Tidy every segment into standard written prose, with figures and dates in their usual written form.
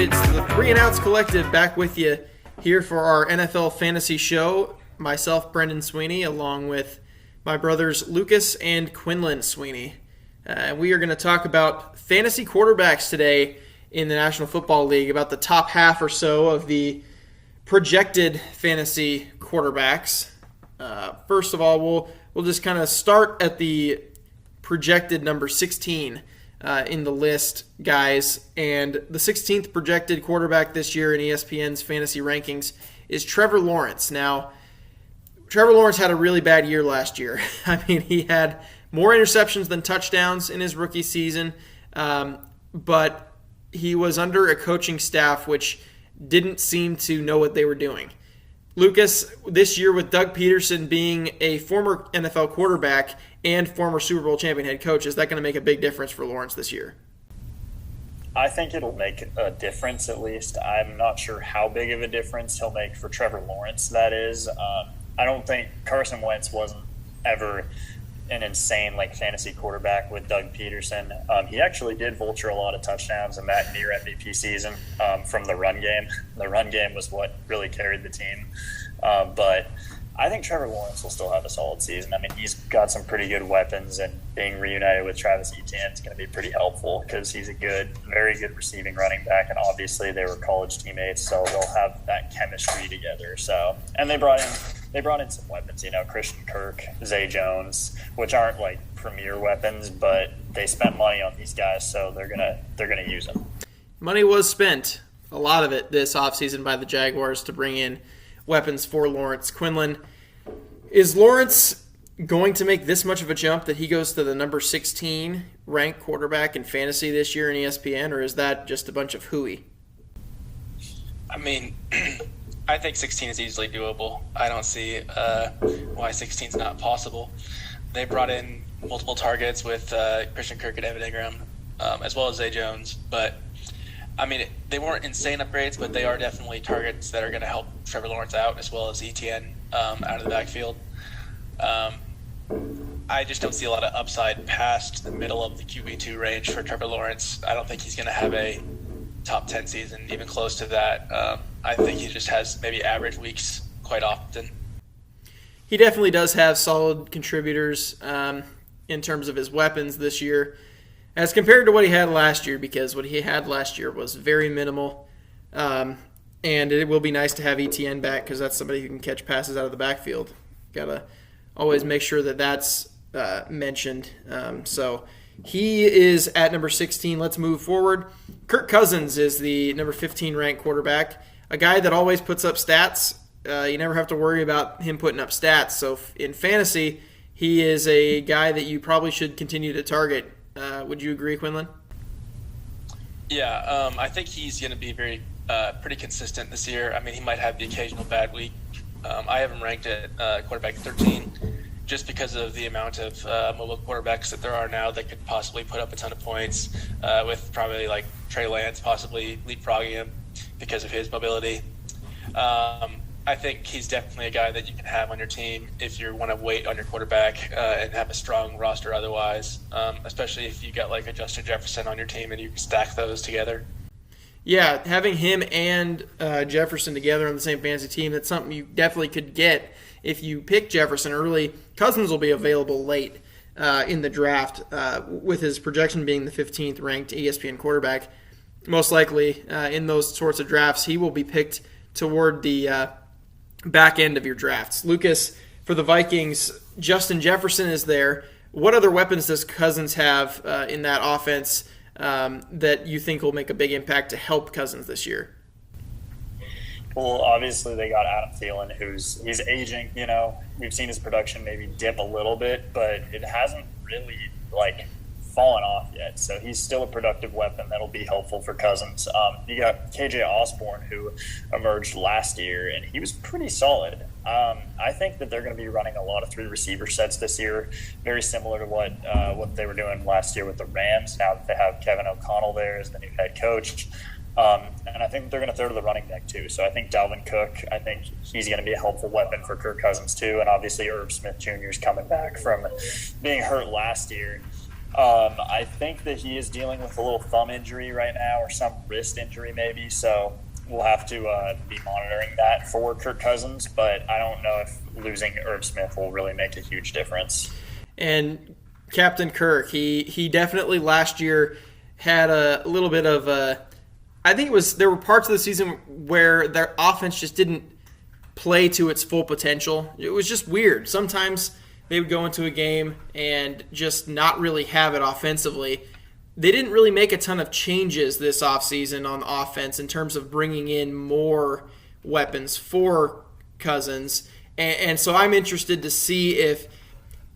It's the Three and Outs Collective back with you here for our NFL Fantasy Show. Myself, Brendan Sweeney, along with my brothers Lucas and Quinlan Sweeney. We are going to talk about fantasy quarterbacks today in the National Football League, about the top half or so of the projected fantasy quarterbacks. First of all, we'll just kind of start at the projected number 16 in the list, guys. And the 16th projected quarterback this year in ESPN's fantasy rankings is Trevor Lawrence. Now, Trevor Lawrence had a really bad year last year. I mean, he had more interceptions than touchdowns in his rookie season, but he was under a coaching staff which didn't seem to know what they were doing. Lucas, this year with Doug Peterson being a former NFL quarterback and former Super Bowl champion head coach, is that going to make a big difference for Lawrence this year? I think it'll make a difference, at least. I'm not sure how big of a difference he'll make for Trevor Lawrence, that is. I don't think Carson Wentz wasn't ever an insane fantasy quarterback with Doug Peterson. He actually did vulture a lot of touchdowns in that near MVP season from the run game. The run game was what really carried the team. But I think Trevor Lawrence will still have a solid season. I mean, he's got some pretty good weapons, and being reunited with Travis Etienne is going to be pretty helpful because he's a very good receiving running back, and obviously they were college teammates, so they'll have that chemistry together. So, and they brought in some weapons, Christian Kirk, Zay Jones, which aren't premier weapons, but they spent money on these guys, so they're gonna use them. Money was spent, a lot of it this offseason by the Jaguars to bring in weapons for Lawrence. Quinlan, is Lawrence going to make this much of a jump that he goes to the number 16 ranked quarterback in fantasy this year in ESPN, or is that just a bunch of hooey? I mean, I think 16 is easily doable. I don't see why 16 is not possible. They brought in multiple targets with Christian Kirk and Evan Ingram, as well as Zay Jones. But, I mean, they weren't insane upgrades, but they are definitely targets that are going to help Trevor Lawrence out, as well as Etienne out of the backfield. I just don't see a lot of upside past the middle of the QB2 range for Trevor Lawrence. I don't think he's going to have a top 10 season, even close to that. I think he just has maybe average weeks quite often. He definitely does have solid contributors in terms of his weapons this year as compared to what he had last year, because what he had last year was very minimal. And it will be nice to have Etienne back because that's somebody who can catch passes out of the backfield. Got to always make sure that that's mentioned. So he is at number 16. Let's move forward. Kirk Cousins is the number 15 ranked quarterback, a guy that always puts up stats. You never have to worry about him putting up stats. So in fantasy, he is a guy that you probably should continue to target. Would you agree, Quinlan? Yeah, I think he's going to be pretty consistent this year. I mean, he might have the occasional bad week. I have him ranked at quarterback 13 just because of the amount of mobile quarterbacks that there are now that could possibly put up a ton of points, with probably Trey Lance possibly leapfrogging him because of his mobility. I think he's definitely a guy that you can have on your team if you want to wait on your quarterback and have a strong roster otherwise, especially if you got a Justin Jefferson on your team and you can stack those together. Yeah, having him and Jefferson together on the same fantasy team, that's something you definitely could get if you pick Jefferson early. Cousins will be available late in the draft, with his projection being the 15th ranked ESPN quarterback. Most likely in those sorts of drafts, he will be picked toward the back end of your drafts. Lucas, for the Vikings, Justin Jefferson is there. What other weapons does Cousins have in that offense that you think will make a big impact to help Cousins this year? Well, obviously they got Adam Thielen, he's aging. We've seen his production maybe dip a little bit, but it hasn't really fallen off yet. So he's still a productive weapon that'll be helpful for Cousins. You got KJ Osborne, who emerged last year, and he was pretty solid. I think that they're going to be running a lot of 3 receiver sets this year, very similar to what they were doing last year with the Rams. Now that they have Kevin O'Connell there as the new head coach. And I think they're going to throw to the running back too. So I think Dalvin Cook, I think he's going to be a helpful weapon for Kirk Cousins too. And obviously Irv Smith Jr. is coming back from being hurt last year. I think that he is dealing with a little thumb injury right now, or some wrist injury maybe. So we'll have to be monitoring that for Kirk Cousins. But I don't know if losing Irv Smith will really make a huge difference. And Captain Kirk, he definitely last year had a little bit of a. I think there were parts of the season where their offense just didn't play to its full potential. It was just weird. Sometimes they would go into a game and just not really have it offensively. They didn't really make a ton of changes this offseason on offense in terms of bringing in more weapons for Cousins. And so I'm interested to see if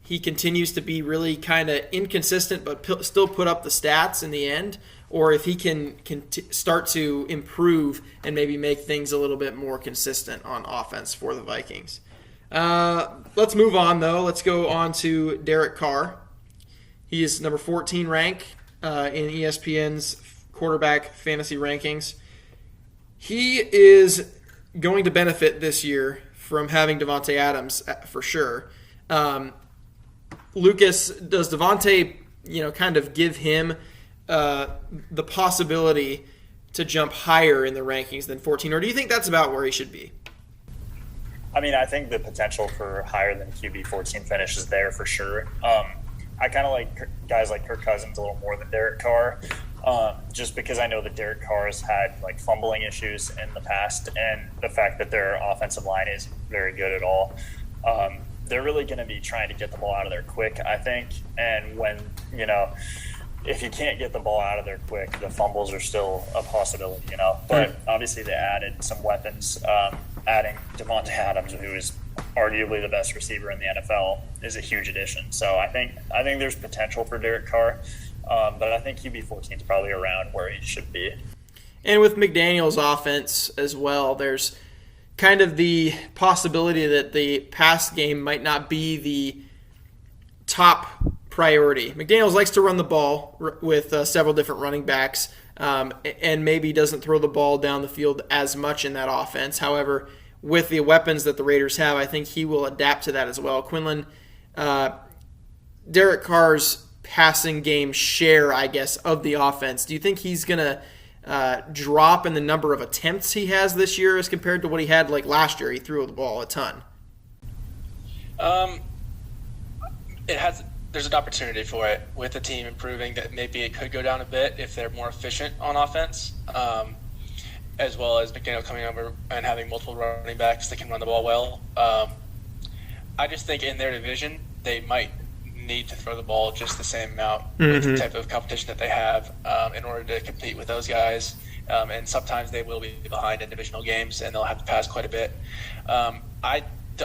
he continues to be really kind of inconsistent but still put up the stats in the end, or if he can start to improve and maybe make things a little bit more consistent on offense for the Vikings. Let's move on, though. Let's go on to Derek Carr. He is number 14 rank in ESPN's quarterback fantasy rankings. He is going to benefit this year from having Davante Adams for sure. Lucas, does Davante, kind of give him the possibility to jump higher in the rankings than 14, or do you think that's about where he should be? I mean, I think the potential for higher than QB 14 finish is there for sure. I kind of like guys like Kirk Cousins a little more than Derek Carr, just because I know that Derek Carr has had fumbling issues in the past, and the fact that their offensive line is very good at all. They're really going to be trying to get the ball out of there quick, I think. And when, if you can't get the ball out of there quick, the fumbles are still a possibility, But obviously they added some weapons. Adding Davante Adams, who is arguably the best receiver in the NFL, is a huge addition. So I think there's potential for Derek Carr, but I think QB 14 is probably around where he should be. And with McDaniel's offense as well, there's kind of the possibility that the pass game might not be the top priority. McDaniels likes to run the ball with several different running backs, and maybe doesn't throw the ball down the field as much in that offense. However, with the weapons that the Raiders have, I think he will adapt to that as well. Quinlan, Derek Carr's passing game share, I guess, of the offense, do you think he's going to drop in the number of attempts he has this year as compared to what he had last year? He threw the ball a ton. There's an opportunity for it with the team improving, that maybe it could go down a bit if they're more efficient on offense, as well as McDaniel coming over and having multiple running backs that can run the ball well. I just think in their division, they might need to throw the ball just the same amount with the type of competition that they have in order to compete with those guys. And sometimes they will be behind in divisional games, and they'll have to pass quite a bit.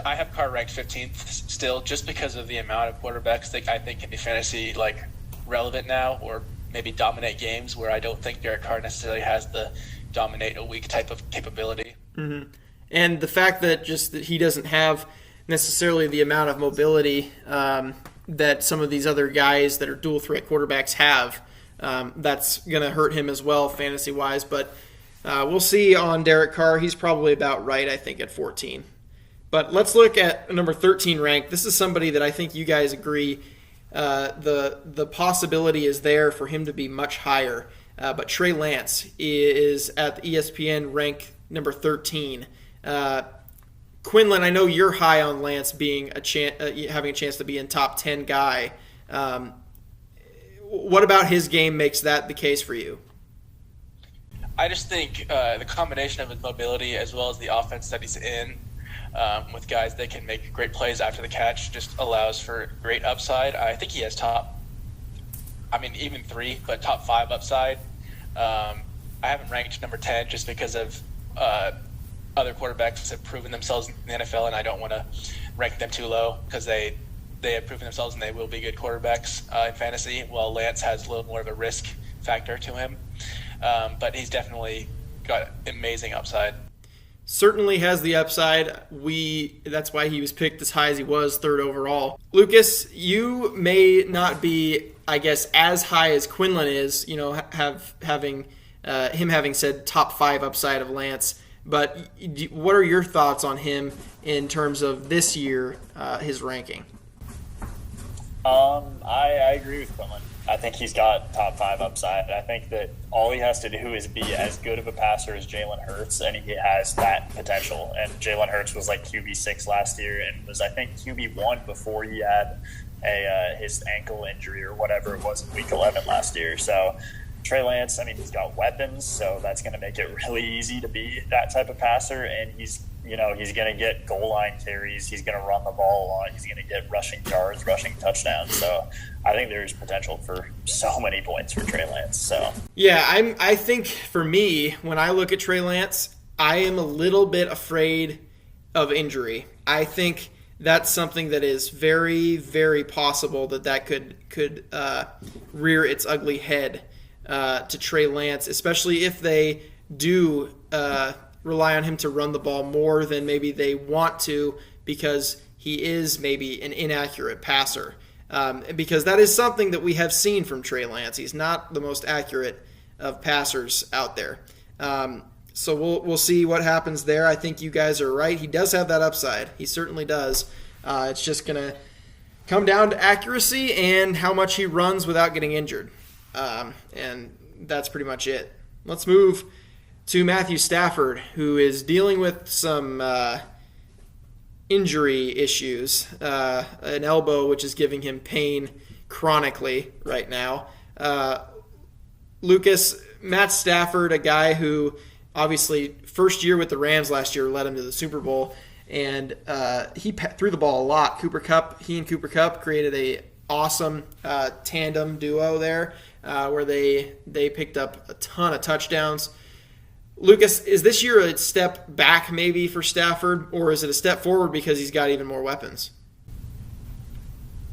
I have Carr ranked 15th still, just because of the amount of quarterbacks that I think can be fantasy relevant now, or maybe dominate games, where I don't think Derek Carr necessarily has the dominate a week type of capability. Mm-hmm. And the fact that he doesn't have necessarily the amount of mobility that some of these other guys that are dual threat quarterbacks have, that's going to hurt him as well fantasy wise. But we'll see on Derek Carr. He's probably about right, I think, at 14. But let's look at number 13 ranked. This is somebody that I think you guys agree the possibility is there for him to be much higher. But Trey Lance is at the ESPN rank number 13. Quinlan, I know you're high on Lance being having a chance to be in top 10 guy. What about his game makes that the case for you? I just think the combination of his mobility as well as the offense that he's in, with guys that can make great plays after the catch, just allows for great upside. I think he has even 3, but top 5 upside. I haven't ranked number 10 just because of other quarterbacks have proven themselves in the NFL, and I don't want to rank them too low because they have proven themselves and they will be good quarterbacks in fantasy, while Lance has a little more of a risk factor to him. But he's definitely got amazing upside. Certainly has the upside. That's why he was picked as high as he was, 3rd overall. Lucas, you may not be, I guess, as high as Quinlan is, having said top 5 upside of Lance. But what are your thoughts on him in terms of this year, his ranking? I agree with Quinlan. I think he's got top 5 upside. I think that all he has to do is be as good of a passer as Jalen Hurts, and he has that potential. And Jalen Hurts was like QB6 last year, and was, I think, QB1 before he had his ankle injury or whatever it was in Week 11 last year. So Trey Lance, I mean, he's got weapons, so that's going to make it really easy to be that type of passer. And he's going to get goal line carries. He's going to run the ball a lot. He's going to get rushing yards, rushing touchdowns. So I think there's potential for so many points for Trey Lance. So yeah, I think for me, when I look at Trey Lance, I am a little bit afraid of injury. I think that's something that is very, very possible that could rear its ugly head to Trey Lance, especially if they do rely on him to run the ball more than maybe they want to, because he is maybe an inaccurate passer. Because that is something that we have seen from Trey Lance. He's not the most accurate of passers out there. So we'll see what happens there. I think you guys are right. He does have that upside. He certainly does. It's just going to come down to accuracy and how much he runs without getting injured. And that's pretty much it. Let's move to Matthew Stafford, who is dealing with some injury issues, an elbow which is giving him pain chronically right now. Lucas, Matt Stafford, a guy who obviously first year with the Rams last year led him to the Super Bowl, and he threw the ball a lot. He and Cooper Kupp created a awesome tandem duo there where they picked up a ton of touchdowns. Lucas, is this year a step back maybe for Stafford, or is it a step forward because he's got even more weapons?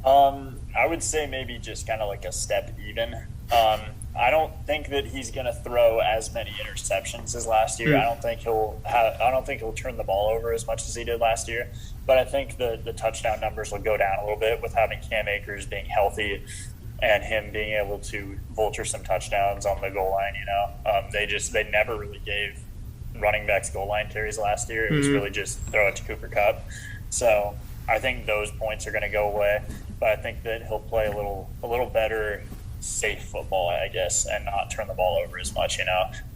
I would say maybe just kind of like a step even. I don't think that he's going to throw as many interceptions as last year. I don't think he'll turn the ball over as much as he did last year. But I think the touchdown numbers will go down a little bit with having Cam Akers being healthy and him being able to vulture some touchdowns on the goal line. They never really gave running backs goal line carries last year. It was really just throw it to Cooper Kupp. So I think those points are going to go away. But I think that he'll play a little better, safe football, I guess, and not turn the ball over as much.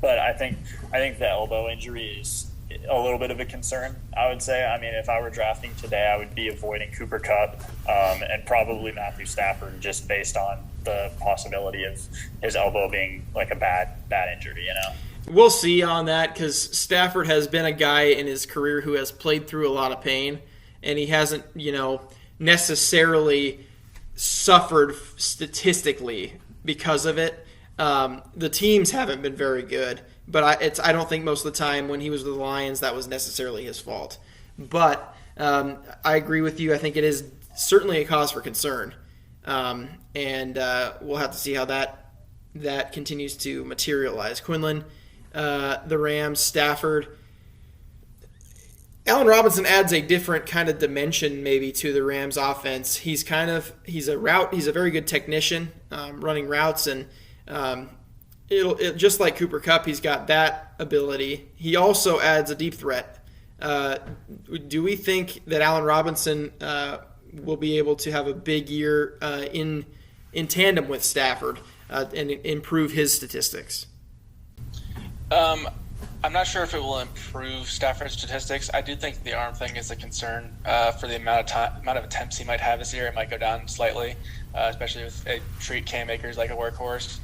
But I think the elbow injury is a little bit of a concern, I would say. I mean, if I were drafting today, I would be avoiding Cooper Kupp and probably Matthew Stafford, just based on the possibility of his elbow being like a bad injury. We'll see on that, because Stafford has been a guy in his career who has played through a lot of pain, and he hasn't necessarily suffered statistically because of it. The teams haven't been very good, but I don't think most of the time when he was with the Lions that was necessarily his fault. But I agree with you. I think it is certainly a cause for concern, and we'll have to see how that continues to materialize. Quinlan, the Rams, Stafford. Allen Robinson adds a different kind of dimension maybe to the Rams offense. He's a very good technician, running routes, and just like Cooper Kupp, he's got that ability. He also adds a deep threat. Do we think that Allen Robinson will be able to have a big year in tandem with Stafford and improve his statistics? I'm not sure if it will improve Stafford's statistics. I do think the arm thing is a concern for the amount of attempts he might have this year. It might go down slightly, especially if they treat Cam Akers like a workhorse.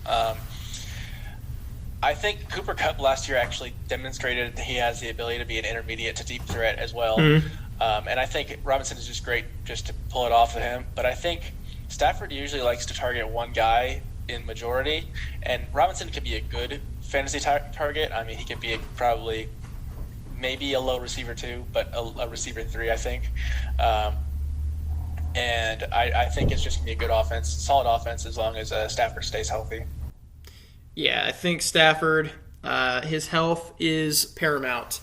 I think Cooper Kupp last year actually demonstrated that he has the ability to be an intermediate to deep threat as well. And I think Robinson is just great just to pull it off of him. But I think Stafford usually likes to target one guy in majority, and Robinson could be a good fantasy target. I mean, he could be probably maybe a low receiver 2, but a receiver 3, I think. And I think it's just going to be a good offense, solid offense, as long as Stafford stays healthy. Yeah, I think Stafford, his health is paramount,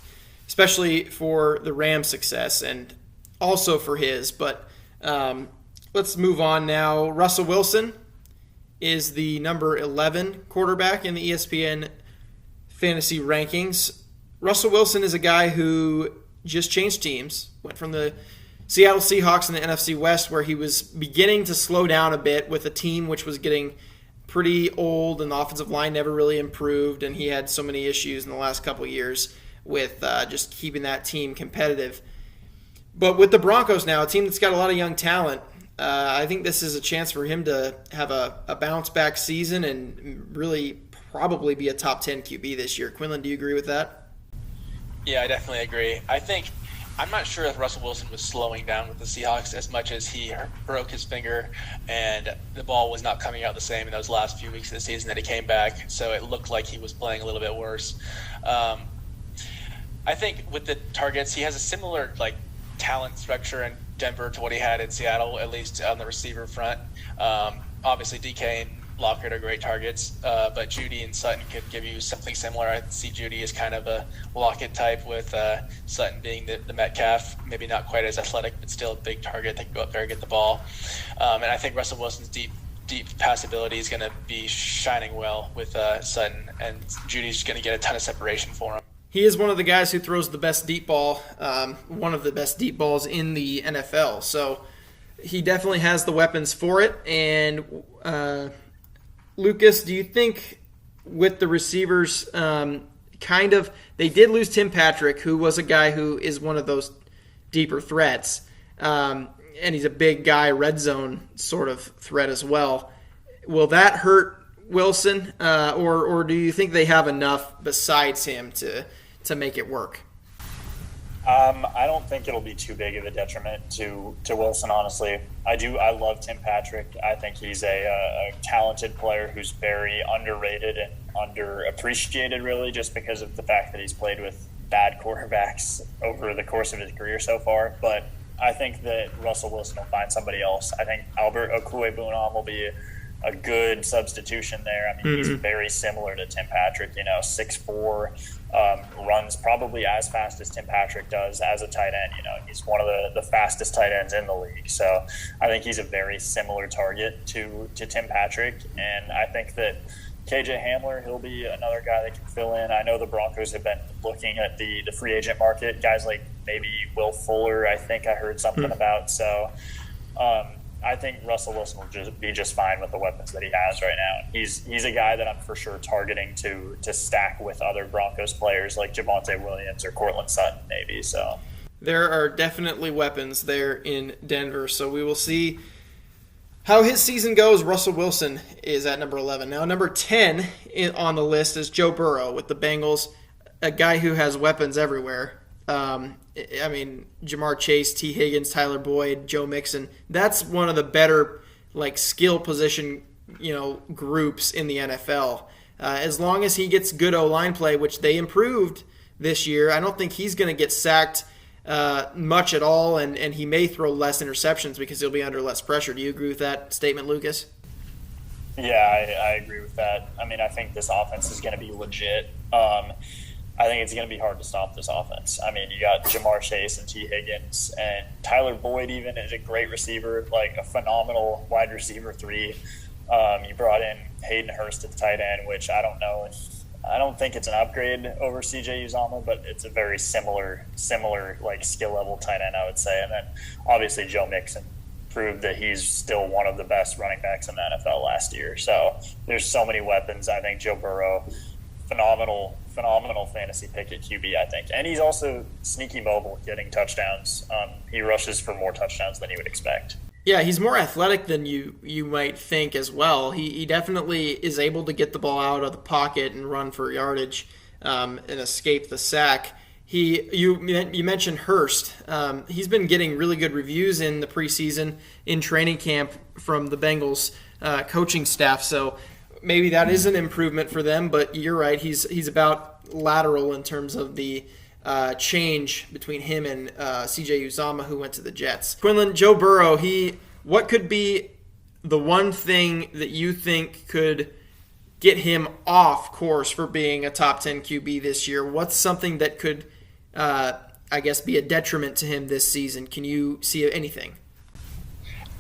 especially for the Rams' success and also for his. But let's move on now. Russell Wilson is the number 11 quarterback in the ESPN fantasy rankings. Russell Wilson is a guy who just changed teams, went from the Seattle Seahawks in the NFC West, where he was beginning to slow down a bit with a team which was getting pretty old and the offensive line never really improved, and he had so many issues in the last couple of years with just keeping that team competitive. But with the Broncos now, a team that's got a lot of young talent, I think this is a chance for him to have a bounce-back season and really probably be a top 10 QB this year. Quinlan, do you agree with that? Yeah, I definitely agree. I'm not sure if Russell Wilson was slowing down with the Seahawks as much as he broke his finger and the ball was not coming out the same in those last few weeks of the season that he came back. So it looked like he was playing a little bit worse. I think with the targets, he has a similar talent structure in Denver to what he had in Seattle, at least on the receiver front. Obviously, DK and Lockett are great targets, but Judy and Sutton could give you something similar. I see Judy as kind of a Lockett type, with Sutton being the Metcalf, maybe not quite as athletic, but still a big target that can go up there and get the ball. And I think Russell Wilson's deep pass ability is going to be shining well with Sutton, and Judy's going to get a ton of separation for him. He is one of the guys who throws the best deep ball, one of the best deep balls in the NFL. So he definitely has the weapons for it. And Lucas, do you think with the receivers, they did lose Tim Patrick, who was a guy who is one of those deeper threats, and he's a big guy, red zone sort of threat as well. Will that hurt Wilson, or do you think they have enough besides him to make it work? I don't think it'll be too big of a detriment to Wilson, honestly. I love Tim Patrick. I think he's a talented player who's very underrated and underappreciated, really, just because of the fact that he's played with bad quarterbacks over the course of his career so far. But I think that Russell Wilson will find somebody else. I think Albert Okwuegbunam will be a good substitution there. I mean, he's very similar to Tim Patrick, 6'4", runs probably as fast as Tim Patrick does as a tight end. He's one of the fastest tight ends in the league. So I think he's a very similar target to Tim Patrick. And I think that KJ Hamler, he'll be another guy that can fill in. I know the Broncos have been looking at the free agent market, guys like maybe Will Fuller, I think I heard something about. So I think Russell Wilson will be just fine with the weapons that he has right now. He's a guy that I'm for sure targeting to stack with other Broncos players like Javonte Williams or Cortland Sutton, maybe. So there are definitely weapons there in Denver. So we will see how his season goes. Russell Wilson is at number 11. Now, number 10 on the list is Joe Burrow with the Bengals, a guy who has weapons everywhere. Jamar Chase, T. Higgins, Tyler Boyd, Joe Mixon. That's one of the better skill position groups in the NFL. As long as he gets good O-line play, which they improved this year, I don't think he's going to get sacked much at all, and he may throw less interceptions because he'll be under less pressure. Do you agree with that statement, Lucas? Yeah, I agree with that. I think this offense is going to be legit. I think it's going to be hard to stop this offense. You got Jamar Chase and T. Higgins, and Tyler Boyd even is a great receiver, a phenomenal wide receiver 3. You brought in Hayden Hurst at the tight end, which I don't think it's an upgrade over C.J. Uzomah, but it's a very similar skill level tight end, I would say. And then obviously Joe Mixon proved that he's still one of the best running backs in the NFL last year. So there's so many weapons. I think Joe Burrow, phenomenal fantasy pick at QB, I think. And he's also sneaky mobile, getting touchdowns. He rushes for more touchdowns than you would expect. Yeah, he's more athletic than you might think as well. He definitely is able to get the ball out of the pocket and run for yardage and escape the sack. You mentioned Hurst. He's been getting really good reviews in the preseason, in training camp from the Bengals coaching staff. So maybe that is an improvement for them, but you're right. He's about lateral in terms of the change between him and C.J. Uzomah, who went to the Jets. Quinlan, Joe Burrow, what could be the one thing that you think could get him off course for being a top 10 QB this year? What's something that could, be a detriment to him this season? Can you see anything?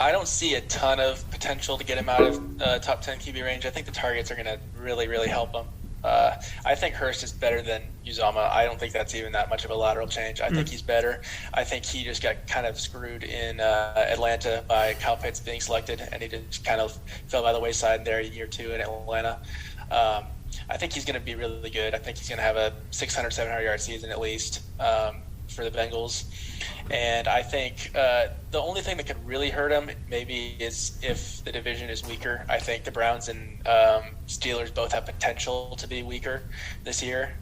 I don't see a ton of potential to get him out of top 10 QB range. I think the targets are going to really, really help him. I think Hurst is better than Uzama. I don't think that's even that much of a lateral change. I think he's better. I think he just got kind of screwed in Atlanta by Kyle Pitts being selected, and he just kind of fell by the wayside there in year 2 in Atlanta. I think he's going to be really good. I think he's going to have a 600, 700-yard season at least for the Bengals. And I think the only thing that could really hurt him maybe is if the division is weaker. I think the Browns and Steelers both have potential to be weaker this year.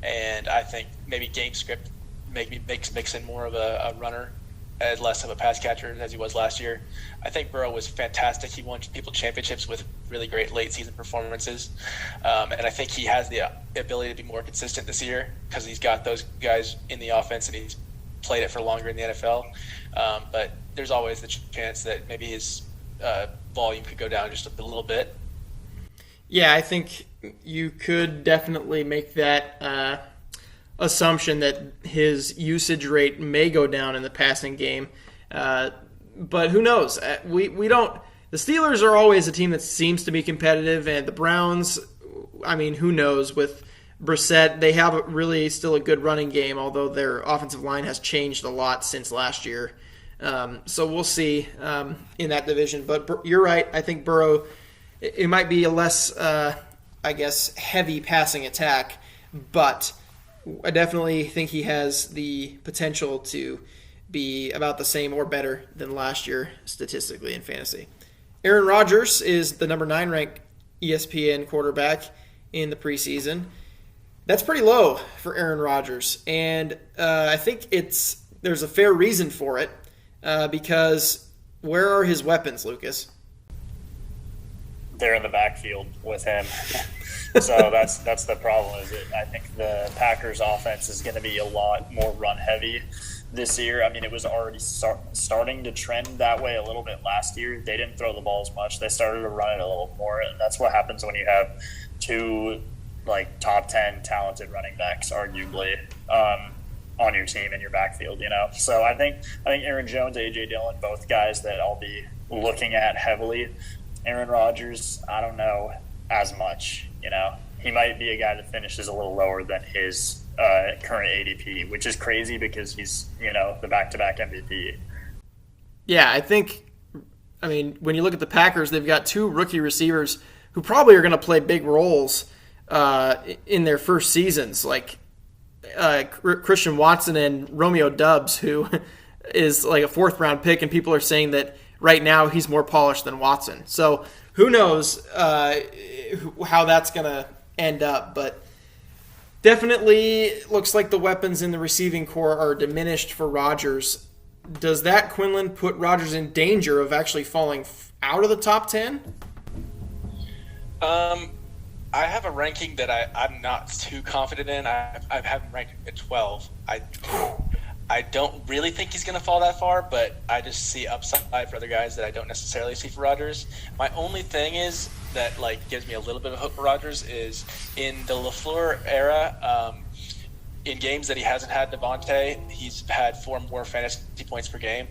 And I think maybe game script makes Mixon more of a runner and less of a pass catcher as he was last year. I think Burrow was fantastic. He won people championships with really great late season performances. And I think he has the ability to be more consistent this year because he's got those guys in the offense and he's played it for longer in the NFL. But there's always the chance that maybe his volume could go down just a little bit. Yeah, I think you could definitely make that assumption that his usage rate may go down in the passing game. But who knows? We don't. The Steelers are always a team that seems to be competitive, and the Browns, I mean, who knows? With Brissett, they have really still a good running game, although their offensive line has changed a lot since last year. So we'll see in that division. But you're right. I think Burrow, it might be a less, heavy passing attack, but I definitely think he has the potential to be about the same or better than last year statistically in fantasy. Aaron Rodgers is the number 9 ranked ESPN quarterback in the preseason. That's pretty low for Aaron Rodgers, and I think there's a fair reason for it because where are his weapons, Lucas? They're in the backfield with him. So that's the problem. I think the Packers' offense is going to be a lot more run heavy this year. I mean, it was already starting to trend that way a little bit last year. They didn't throw the ball as much. They started to run it a little more, and that's what happens when you have two top 10 talented running backs, arguably, on your team in your backfield. So I think Aaron Jones, AJ Dillon, both guys that I'll be looking at heavily. Aaron Rodgers, I don't know as much. He might be a guy that finishes a little lower than his current ADP, which is crazy because he's the back-to-back MVP. Yeah, when you look at the Packers, they've got 2 rookie receivers who probably are going to play big roles in their first seasons, like Christian Watson and Romeo Doubs, who is like a 4th-round pick, and people are saying that right now he's more polished than Watson. So who knows how that's going to end up, but definitely looks like the weapons in the receiving core are diminished for Rodgers. Does that, Quinlan, put Rodgers in danger of actually falling out of the top 10? I have a ranking that I'm not too confident in. I have him ranked at 12. I don't really think he's going to fall that far, but I just see upside for other guys that I don't necessarily see for Rodgers. My only thing is that gives me a little bit of hope for Rodgers is in the LaFleur era, in games that he hasn't had Devontae, he's had 4 more fantasy points per game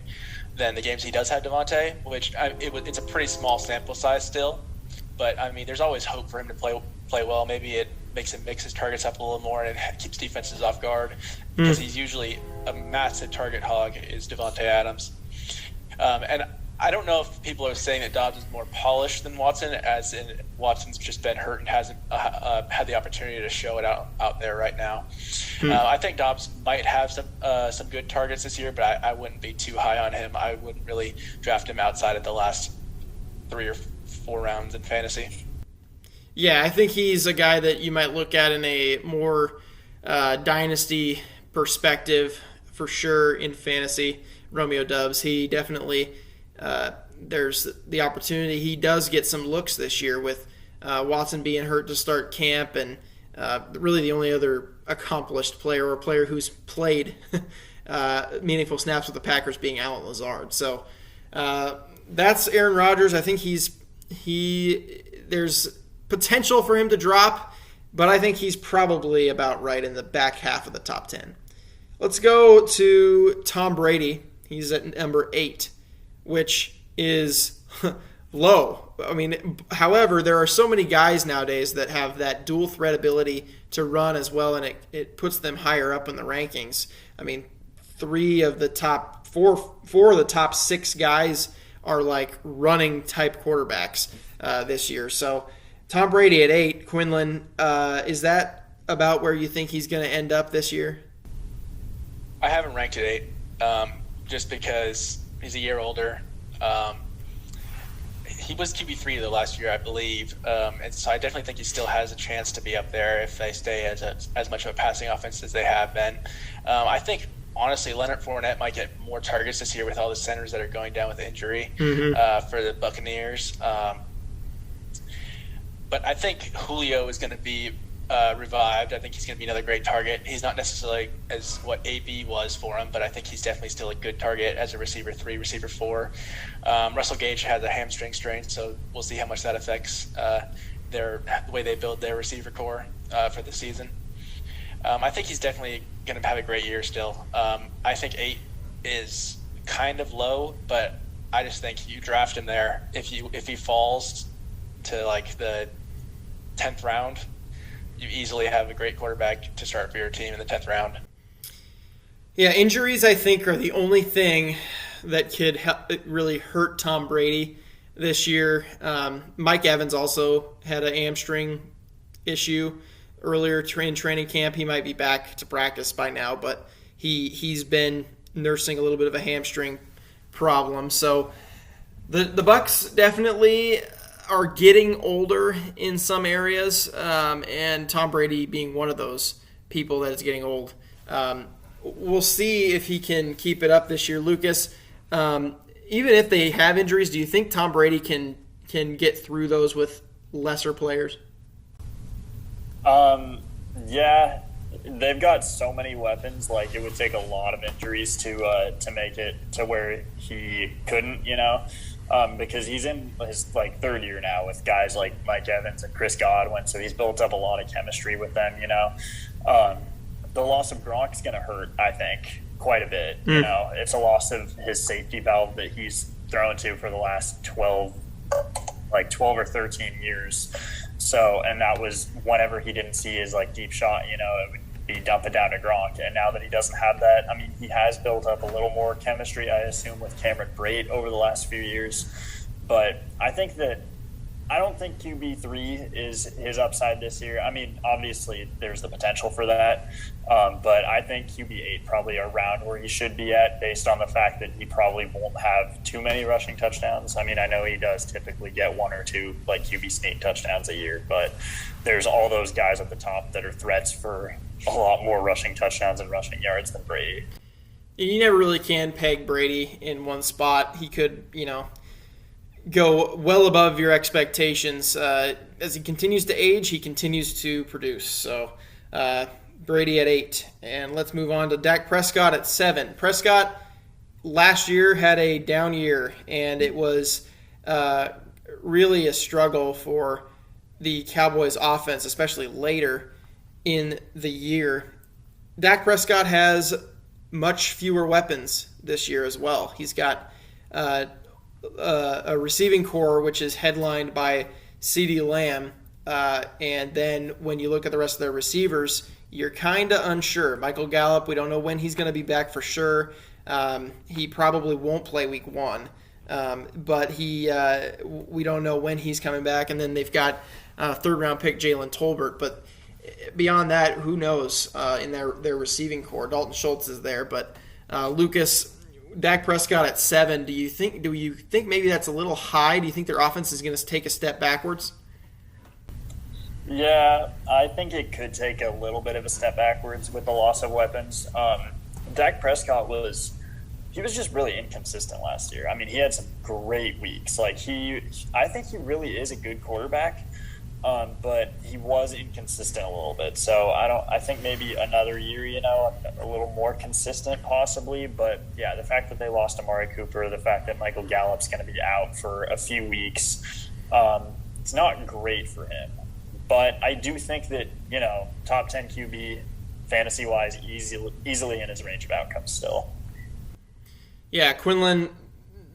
than the games he does have Devontae, which it's a pretty small sample size still. But, there's always hope for him to play well. Maybe it makes him mix his targets up a little more and it keeps defenses off guard because he's usually a massive target hog is Devontae Adams. And I don't know if people are saying that Dobbs is more polished than Watson, as in Watson's just been hurt and hasn't had the opportunity to show it out there right now. I think Dobbs might have some good targets this year, but I wouldn't be too high on him. I wouldn't really draft him outside of the last 3 or 4 rounds in fantasy. Yeah, I think he's a guy that you might look at in a more dynasty perspective for sure in fantasy. Romeo Doubs, he definitely there's the opportunity. He does get some looks this year with Watson being hurt to start camp, and really the only other accomplished player or player who's played meaningful snaps with the Packers being Allen Lazard. So that's Aaron Rodgers. I think there's potential for him to drop, but I think he's probably about right in the back half of the top 10. Let's go to Tom Brady. He's at number 8, which is low. I mean, however, there are so many guys nowadays that have that dual threat ability to run as well, and it puts them higher up in the rankings. I mean, four of the top 6 guys are like running type quarterbacks this year. So Tom Brady at 8, Quinlan, is that about where you think he's going to end up this year? I haven't ranked at 8, just because he's a year older. He was QB3 the last year, I believe, and so I definitely think he still has a chance to be up there if they stay as much of a passing offense as they have been. I think, honestly, Leonard Fournette might get more targets this year with all the centers that are going down with injury for the Buccaneers. But I think Julio is going to be revived. I think he's going to be another great target. He's not necessarily as what AB was for him, but I think he's definitely still a good target as a receiver 3, receiver 4. Russell Gage has a hamstring strain, so we'll see how much that affects the way they build their receiver core for the season. I think he's definitely going to have a great year still. I think 8 is kind of low, but I just think you draft him there. If he falls to like the 10th round, you easily have a great quarterback to start for your team in the 10th round. Yeah, injuries, I think, are the only thing that could really hurt Tom Brady this year. Mike Evans also had an hamstring issue earlier in training camp. He might be back to practice by now, but he's been nursing a little bit of a hamstring problem. So the Bucs definitely are getting older in some areas, and Tom Brady being one of those people that is getting old. We'll see if he can keep it up this year. Lucas, even if they have injuries, do you think Tom Brady can get through those with lesser players? Yeah, they've got so many weapons. Like, it would take a lot of injuries to make it to where he couldn't, because he's in his 3rd year now with guys like Mike Evans and Chris Godwin, so he's built up a lot of chemistry with them. The loss of Gronk is going to hurt, I think, quite a bit. It's a loss of his safety valve that he's thrown to for the last 12 or 13 years. So, and that was whenever he didn't see his deep shot, it would be dump it down to Gronk. And now that he doesn't have that, I mean, he has built up a little more chemistry, I assume, with Cameron Brate over the last few years. But I don't think QB3 is his upside this year. I mean, obviously there's the potential for that. But I think QB8 probably around where he should be at, based on the fact that he probably won't have too many rushing touchdowns. I mean, I know he does typically get 1 or 2 QB sneak touchdowns a year, but there's all those guys at the top that are threats for a lot more rushing touchdowns and rushing yards than Brady. You never really can peg Brady in one spot. He could, go well above your expectations. As he continues to age, he continues to produce. So Brady at 8. And let's move on to Dak Prescott at 7. Prescott last year had a down year, and it was really a struggle for the Cowboys offense, especially later in the year. Dak Prescott has much fewer weapons this year as well. He's got a receiving core which is headlined by CeeDee Lamb, and then when you look at the rest of their receivers, you're kind of unsure. Michael Gallup, we don't know when he's going to be back for sure. He probably won't play week 1, but we don't know when he's coming back. And then they've got 3rd round pick Jalen Tolbert, but beyond that, who knows in their receiving core. Dalton Schultz is there, but Lucas, Dak Prescott at 7, do you think maybe that's a little high? Do you think their offense is going to take a step backwards? Yeah, I think it could take a little bit of a step backwards with the loss of weapons. Dak Prescott was just really inconsistent last year. I mean, he had some great weeks. I think he really is a good quarterback, but he was inconsistent a little bit. So I think maybe another year, a little more consistent possibly. But yeah, the fact that they lost Amari Cooper, the fact that Michael Gallup's going to be out for a few weeks, it's not great for him. But I do think that, top 10 QB fantasy-wise easily in his range of outcomes still. Yeah, Quinlan,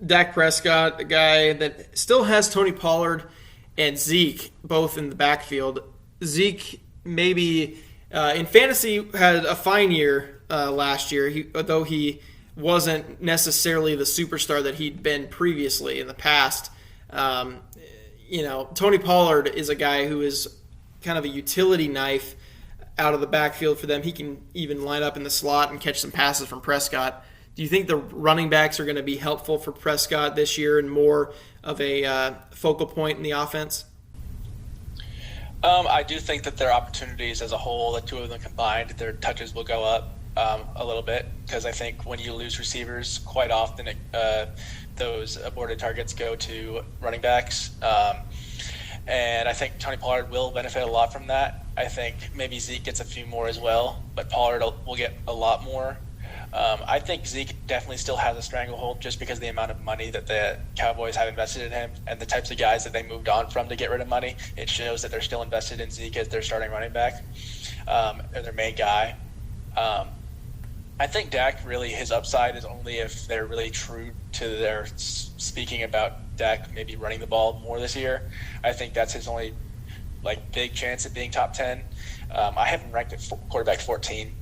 Dak Prescott, a guy that still has Tony Pollard and Zeke both in the backfield. Zeke maybe in fantasy had a fine year last year, though he wasn't necessarily the superstar that he'd been previously in the past. Tony Pollard is a guy who is kind of a utility knife out of the backfield for them. He can even line up in the slot and catch some passes from Prescott. Do you think the running backs are going to be helpful for Prescott this year and more of a focal point in the offense? I do think that their opportunities as a whole, the two of them combined, their touches will go up a little bit, because I think when you lose receivers, quite often those aborted targets go to running backs. And I think Tony Pollard will benefit a lot from that. I think maybe Zeke gets a few more as well, but Pollard will get a lot more. I think Zeke definitely still has a stranglehold just because of the amount of money that the Cowboys have invested in him and the types of guys that they moved on from to get rid of money. It shows that they're still invested in Zeke as their starting running back, or their main guy. I think Dak, really, his upside is only if they're really true to their speaking about Dak maybe running the ball more this year. I think that's his only big chance at being top 10. I have him ranked at quarterback 14,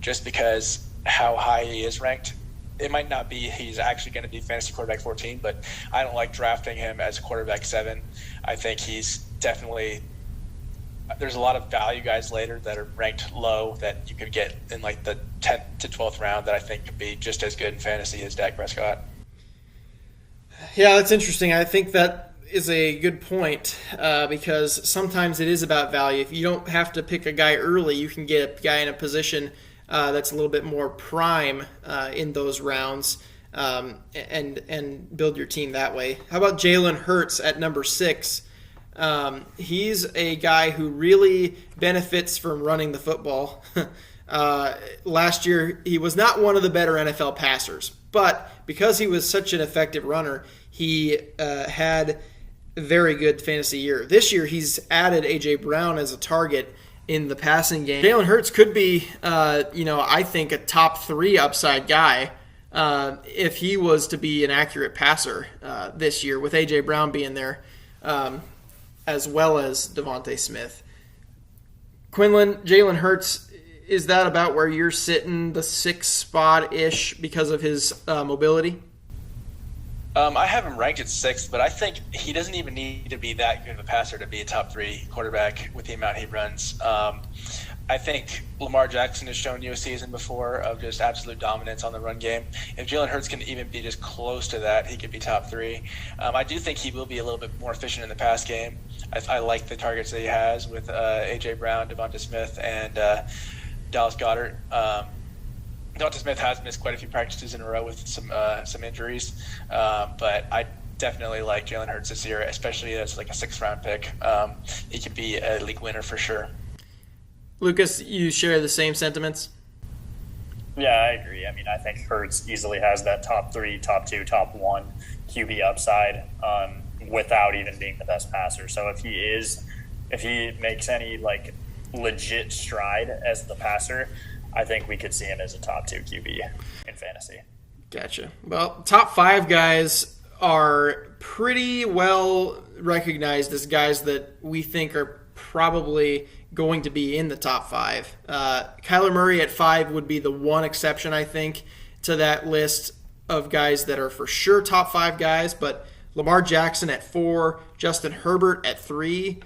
just because how high he is ranked. It might not be he's actually going to be fantasy quarterback 14, but I don't like drafting him as quarterback 7. I think he's definitely – there's a lot of value guys later that are ranked low that you could get in the 10th to 12th round that I think could be just as good in fantasy as Dak Prescott. Yeah, that's interesting. I think that is a good point because sometimes it is about value. If you don't have to pick a guy early, you can get a guy in a position that's a little bit more prime in those rounds and build your team that way. How about Jalen Hurts at number 6? He's a guy who really benefits from running the football. Last year, he was not one of the better NFL passers, but because he was such an effective runner, he had a very good fantasy year. This year, he's added A.J. Brown as a target in the passing game. Jalen Hurts could be, I think, a top 3 upside guy if he was to be an accurate passer this year, with A.J. Brown being there, as well as Devontae Smith. Quinlan, Jalen Hurts, is that about where you're sitting, the 6th spot-ish, because of his mobility? I have him ranked at 6th, but I think he doesn't even need to be that good of a passer to be a top 3 quarterback with the amount he runs. I think Lamar Jackson has shown you a season before of just absolute dominance on the run game. If Jalen Hurts can even be just close to that, he could be top 3. I do think he will be a little bit more efficient in the pass game. I like the targets that he has with A.J. Brown, Devonta Smith, and Dallas Goedert. Devonta Smith has missed quite a few practices in a row with some injuries, but I definitely like Jalen Hurts this year, especially as a 6th-round pick. He could be a league winner for sure. Lucas, you share the same sentiments? Yeah, I agree. I mean, I think Hurts easily has that top 3, top 2, top 1 QB upside without even being the best passer. So if he makes any legit stride as the passer, I think we could see him as a top 2 QB in fantasy. Gotcha. Well, top 5 guys are pretty well recognized as guys that we think are probably going to be in the top 5. Kyler Murray at 5 would be the one exception, I think, to that list of guys that are for sure top 5 guys, but Lamar Jackson at 4, Justin Herbert at 3,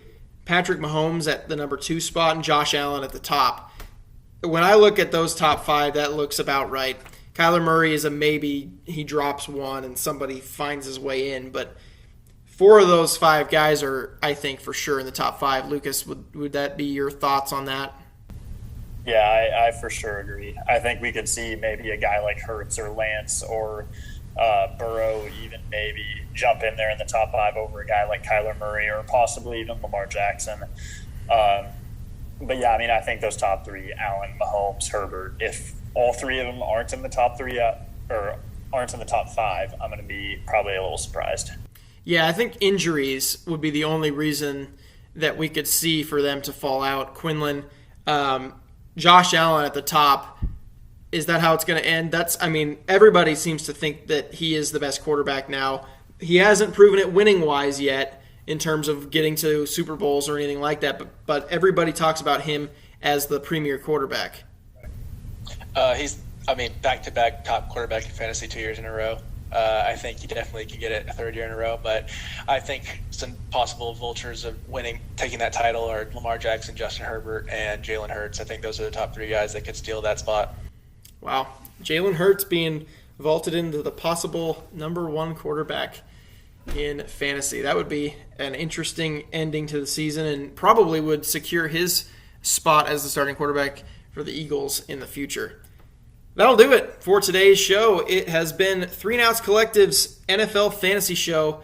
Patrick Mahomes at the number 2 spot, and Josh Allen at the top. When I look at those top 5, that looks about right. Kyler Murray is a maybe. He drops one and somebody finds his way in, but 4 of those 5 guys are, I think, for sure in the top 5. Lucas, would that be your thoughts on that? Yeah, I for sure agree. I think we could see maybe a guy like Hurts or Lance or Burrow even maybe jump in there in the top 5 over a guy like Kyler Murray or possibly even Lamar Jackson. But yeah, I mean, I think those top 3, Allen, Mahomes, Herbert, if all 3 of them aren't in the top 3 or aren't in the top 5, I'm going to be probably a little surprised. Yeah, I think injuries would be the only reason that we could see for them to fall out. Quinlan, Josh Allen at the top Is that how it's going to end? Everybody seems to think that he is the best quarterback now. He hasn't proven it winning-wise yet in terms of getting to Super Bowls or anything like that, but everybody talks about him as the premier quarterback. He's back-to-back top quarterback in fantasy 2 years in a row. I think he definitely can get it a third year in a row, but I think some possible vultures of taking that title are Lamar Jackson, Justin Herbert, and Jalen Hurts. I think those are the top 3 guys that could steal that spot. Wow. Jalen Hurts being vaulted into the possible number 1 quarterback in fantasy. That would be an interesting ending to the season and probably would secure his spot as the starting quarterback for the Eagles in the future. That'll do it for today's show. It has been 3 and Outs Collective's NFL Fantasy Show,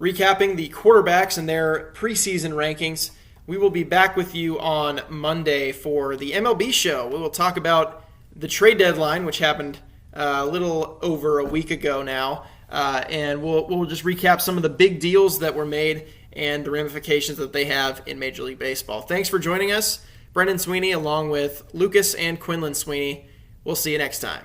recapping the quarterbacks and their preseason rankings. We will be back with you on Monday for the MLB show. We will talk about the trade deadline, which happened a little over a week ago now, and we'll just recap some of the big deals that were made and the ramifications that they have in Major League Baseball. Thanks for joining us, Brendan Sweeney, along with Lucas and Quinlan Sweeney. We'll see you next time.